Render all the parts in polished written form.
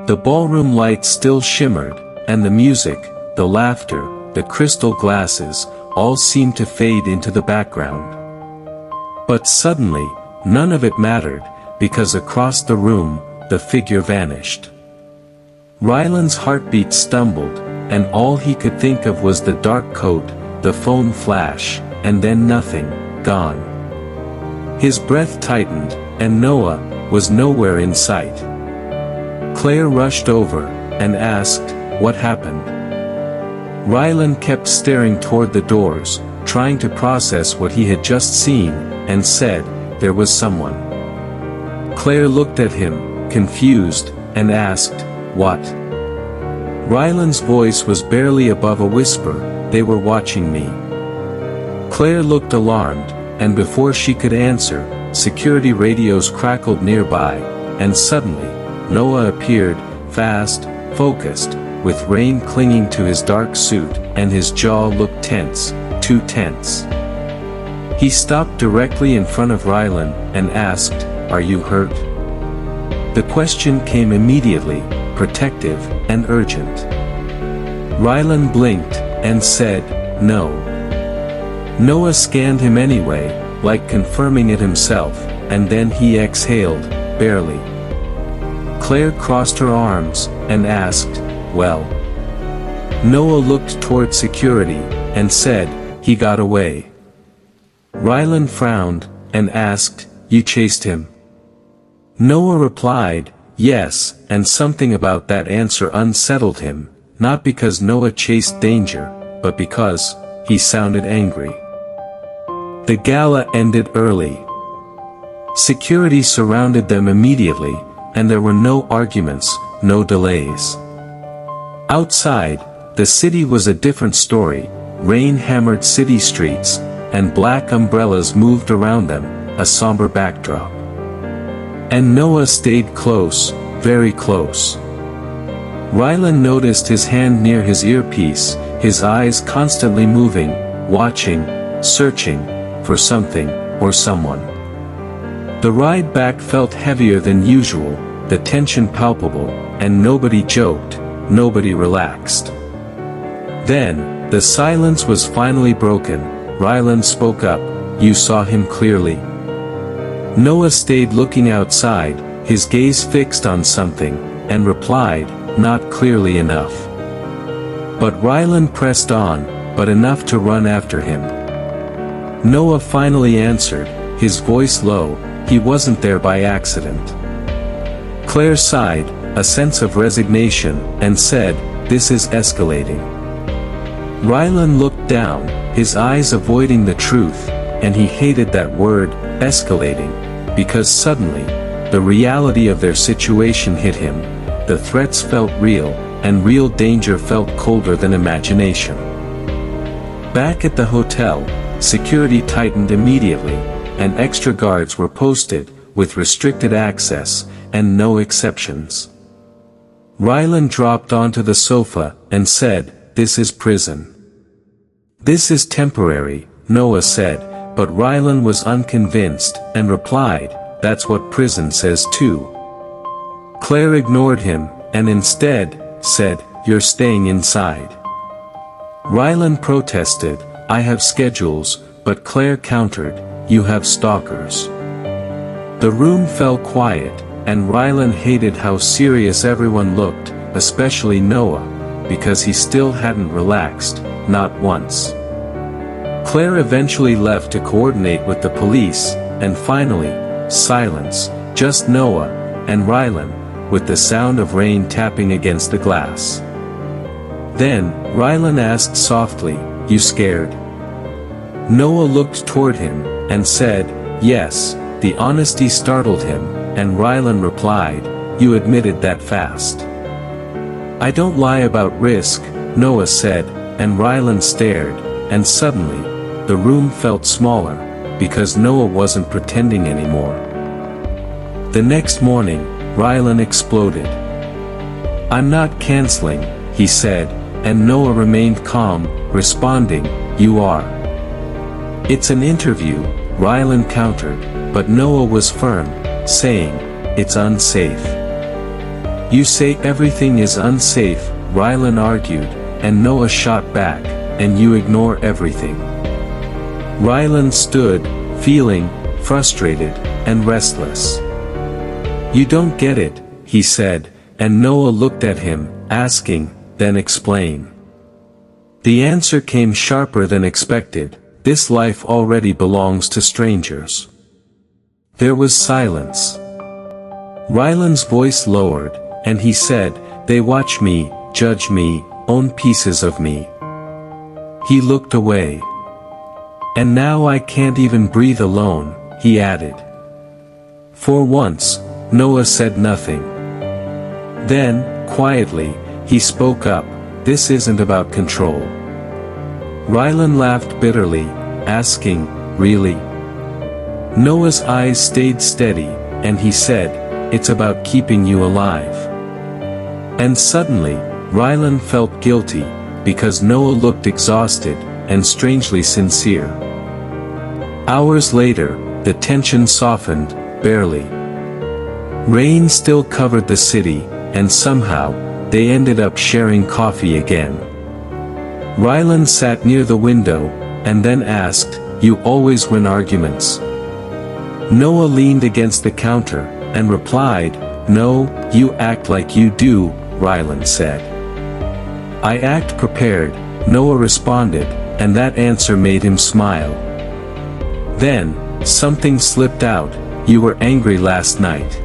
The ballroom lights still shimmered, and the music, the laughter, the crystal glasses, all seemed to fade into the background. But suddenly, none of it mattered, because across the room, the figure vanished. Rylan's heartbeat stumbled, and all he could think of was the dark coat, the phone flash, and then nothing, gone. His breath tightened, and Noah was nowhere in sight. Claire rushed over, and asked, "What happened?" Rylan kept staring toward the doors, trying to process what he had just seen, and said, "There was someone." Claire looked at him, confused, and asked, "What?" Rylan's voice was barely above a whisper, "They were watching me." Claire looked alarmed, and before she could answer, security radios crackled nearby, and suddenly, Noah appeared, fast, focused, with rain clinging to his dark suit, and his jaw looked tense, too tense. He stopped directly in front of Rylan, and asked, "Are you hurt?" The question came immediately, protective, and urgent. Rylan blinked, and said, "No." Noah scanned him anyway, like confirming it himself, and then he exhaled, barely. Claire crossed her arms, and asked, "Well?" Noah looked toward security, and said, "He got away." Rylan frowned, and asked, "You chased him?" Noah replied, "Yes," and something about that answer unsettled him, not because Noah chased danger, but because he sounded angry. The gala ended early. Security surrounded them immediately, and there were no arguments, no delays. Outside, the city was a different story. Rain hammered city streets, and black umbrellas moved around them, a somber backdrop. And Noah stayed close, very close. Rylan noticed his hand near his earpiece, his eyes constantly moving, watching, searching, for something, or someone. The ride back felt heavier than usual, the tension palpable, and nobody joked, nobody relaxed. Then, the silence was finally broken. Rylan spoke up, "You saw him clearly?" Noah stayed looking outside, his gaze fixed on something, and replied, "Not clearly enough." But Rylan pressed on, but enough to run after him. Noah finally answered, his voice low, "He wasn't there by accident." Claire sighed, a sense of resignation, and said, "This is escalating." Rylan looked down, his eyes avoiding the truth, and he hated that word, escalating, because suddenly, the reality of their situation hit him. The threats felt real, and real danger felt colder than imagination. Back at the hotel, security tightened immediately, and extra guards were posted, with restricted access, and no exceptions. Rylan dropped onto the sofa, and said, "This is prison." "This is temporary," Noah said, but Rylan was unconvinced, and replied, "That's what prison says too." Claire ignored him, and instead, said, "You're staying inside." Rylan protested, "I have schedules," but Claire countered, "You have stalkers." The room fell quiet, and Rylan hated how serious everyone looked, especially Noah, because he still hadn't relaxed, not once. Claire eventually left to coordinate with the police, and finally, silence, just Noah, and Rylan, with the sound of rain tapping against the glass. Then, Rylan asked softly, "You scared?" Noah looked toward him, and said, "Yes." The honesty startled him, and Rylan replied, "You admitted that fast." "I don't lie about risk," Noah said, and Rylan stared, and suddenly, the room felt smaller, because Noah wasn't pretending anymore. The next morning, Rylan exploded. "I'm not canceling," he said, and Noah remained calm, responding, "You are." "It's an interview," Rylan countered, but Noah was firm, saying, "It's unsafe." You say everything is unsafe, Rylan argued, and Noah shot back, and you ignore everything. Rylan stood, feeling frustrated and restless. You don't get it, he said, and Noah looked at him, asking, then explain. The answer came sharper than expected, this life already belongs to strangers. There was silence. Rylan's voice lowered, and he said, they watch me, judge me, own pieces of me. He looked away. And now I can't even breathe alone, he added. For once, Noah said nothing. Then, quietly, he spoke up, this isn't about control. Rylan laughed bitterly, asking, really? Noah's eyes stayed steady, and he said, it's about keeping you alive. And suddenly, Rylan felt guilty, because Noah looked exhausted, and strangely sincere. Hours later, the tension softened, barely. Rain still covered the city, and somehow, they ended up sharing coffee again. Rylan sat near the window, and then asked, you always win arguments? Noah leaned against the counter, and replied, no, you act like you do, Rylan said. I act prepared, Noah responded, and that answer made him smile. Then, something slipped out, you were angry last night.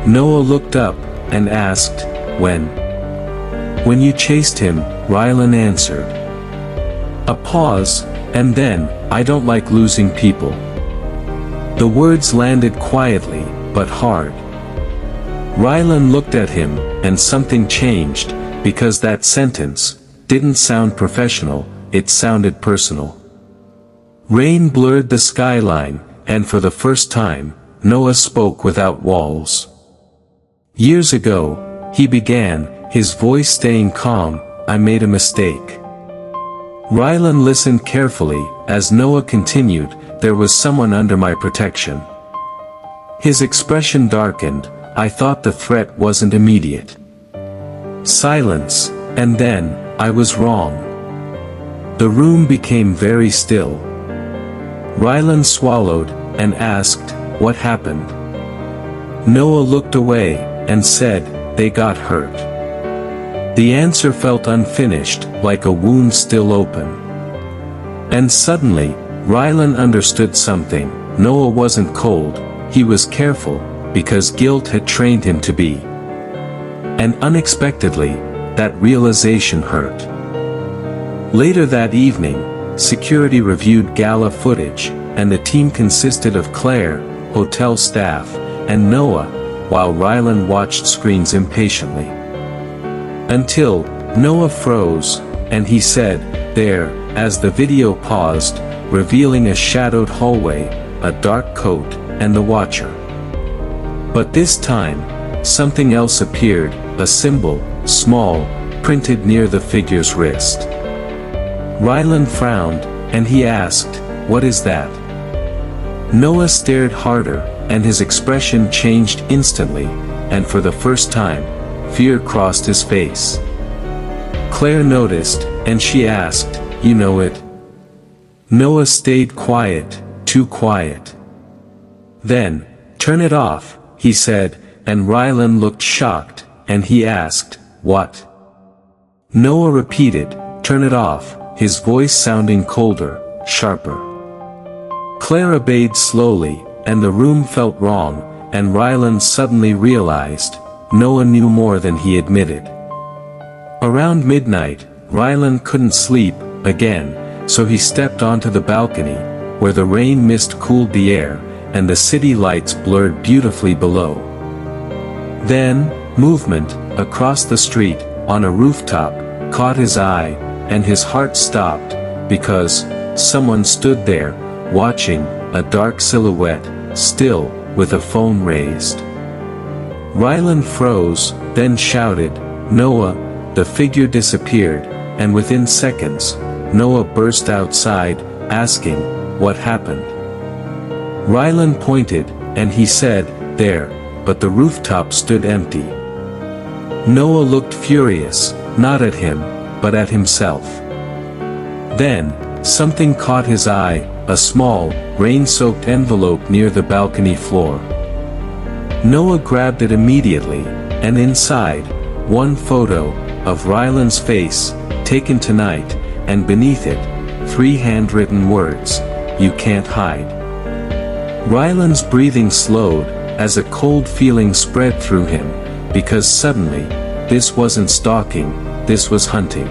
Noah looked up, and asked, when? When you chased him, Rylan answered. A pause, and then, I don't like losing people. The words landed quietly, but hard. Rylan looked at him, and something changed, because that sentence didn't sound professional, it sounded personal. Rain blurred the skyline, and for the first time, Noah spoke without walls. Years ago, he began, his voice staying calm, I made a mistake. Rylan listened carefully, as Noah continued, there was someone under my protection. His expression darkened, I thought the threat wasn't immediate. Silence, and then, I was wrong. The room became very still. Rylan swallowed, and asked, what happened? Noah looked away, and said, they got hurt. The answer felt unfinished, like a wound still open. And suddenly, Rylan understood something, Noah wasn't cold, he was careful, because guilt had trained him to be. And unexpectedly, that realization hurt. Later that evening, security reviewed gala footage, and the team consisted of Claire, hotel staff, and Noah, while Rylan watched screens impatiently. Until, Noah froze, and he said, there, as the video paused, revealing a shadowed hallway, a dark coat, and the watcher. But this time, something else appeared, a symbol, small, printed near the figure's wrist. Rylan frowned, and he asked, what is that? Noah stared harder, and his expression changed instantly, and for the first time, fear crossed his face. Claire noticed, and she asked, you know it? Noah stayed quiet, too quiet. Then, turn it off, he said, and Rylan looked shocked, and he asked, what? Noah repeated, turn it off, his voice sounding colder, sharper. Claire obeyed slowly, and the room felt wrong, and Rylan suddenly realized, Noah knew more than he admitted. Around midnight, Rylan couldn't sleep, again, so he stepped onto the balcony, where the rain mist cooled the air, and the city lights blurred beautifully below. Then, movement, across the street, on a rooftop, caught his eye, and his heart stopped, because, someone stood there, watching, a dark silhouette, still, with a phone raised. Rylan froze, then shouted, Noah, the figure disappeared, and within seconds, Noah burst outside, asking, what happened? Rylan pointed, and he said, there, but the rooftop stood empty. Noah looked furious, not at him, but at himself. Then, something caught his eye, a small, rain-soaked envelope near the balcony floor. Noah grabbed it immediately, and inside, one photo, of Rylan's face, taken tonight, and beneath it, 3 handwritten words, "You can't hide." Rylan's breathing slowed, as a cold feeling spread through him, because suddenly, this wasn't stalking, this was hunting.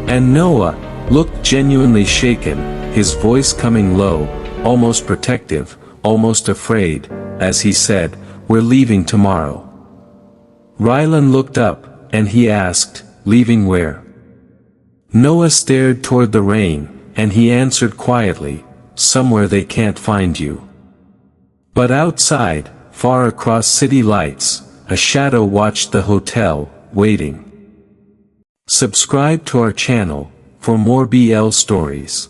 And Noah looked genuinely shaken, his voice coming low, almost protective, almost afraid, as he said, "We're leaving tomorrow." Rylan looked up, and he asked, "Leaving where?" Noah stared toward the rain, and he answered quietly, "Somewhere they can't find you." But outside, far across city lights, a shadow watched the hotel, waiting. Subscribe to our channel for more BL stories.